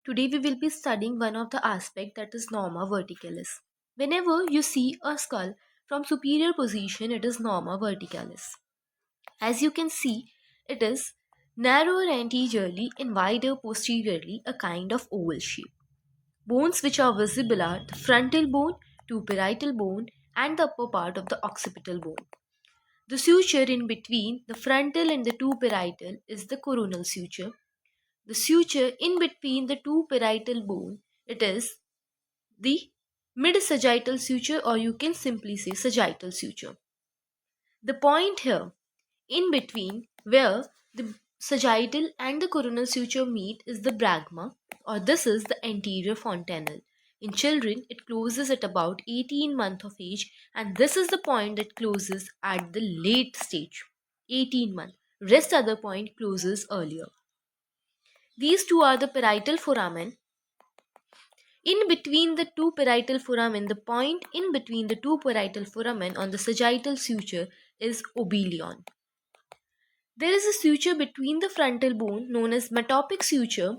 Today we will be studying one of the aspect that is Norma verticalis. Whenever you see a skull from superior position, it is Norma verticalis. As you can see, it is narrower anteriorly and wider posteriorly, a kind of oval shape. Bones which are visible are the frontal bone, two parietal bone, and the upper part of the occipital bone. The suture in between the frontal and the two parietal is the coronal suture. The suture in between the two parietal bone, it is the mid-sagittal suture, or you can simply say sagittal suture. The point here in between where the sagittal and the coronal suture meet is the brachma, or this is the anterior fontanelle. In children, it closes at about 18 months of age, and this is the point that closes at the late stage, 18 months. Rest other point closes earlier. These two are the parietal foramen. In between the two parietal foramen, the point in between the two parietal foramen on the sagittal suture is obelion. There is a suture between the frontal bone known as metopic suture.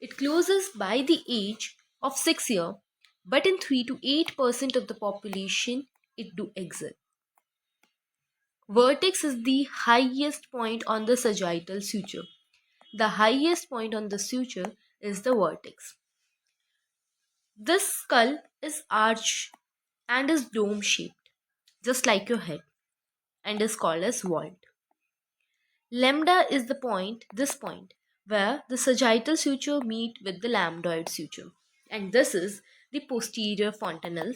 It closes by the age of 6 years, but in 3 to 8% of the population it do exist. Vertex is the highest point on the sagittal suture. The highest point on the suture is the vertex. This skull is arched and is dome shaped, just like your head, and is called as vault. Lambda is this point, where the sagittal suture meet with the lambdoid suture. And this is the posterior fontanelle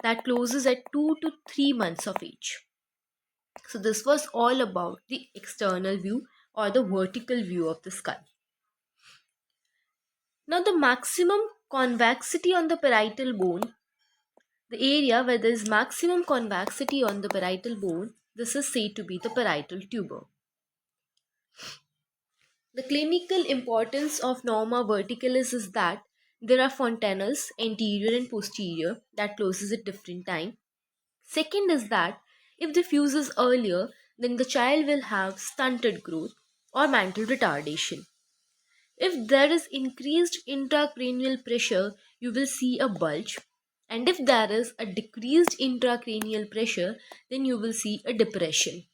that closes at 2 to 3 months of age. So this was all about the external view or the vertical view of the skull. Now the maximum convexity on the parietal bone, the area where there is maximum convexity on the parietal bone, this is said to be the parietal tuber. The clinical importance of Norma verticalis is that there are fontanelles, anterior and posterior, that closes at different time. Second is that if the fuse is earlier, then the child will have stunted growth or mental retardation. If there is increased intracranial pressure, you will see a bulge. And if there is a decreased intracranial pressure, then you will see a depression.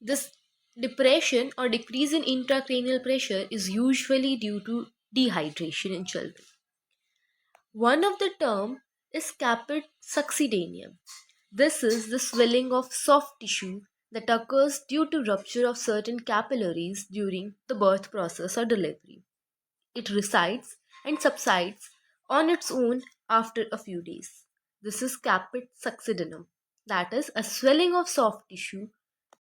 This depression or decrease in intracranial pressure is usually due to dehydration in children. One of the term is caput succedaneum. This is the swelling of soft tissue that occurs due to rupture of certain capillaries during the birth process or delivery. It resides and subsides on its own after a few days. This is caput succedaneum, that is a swelling of soft tissue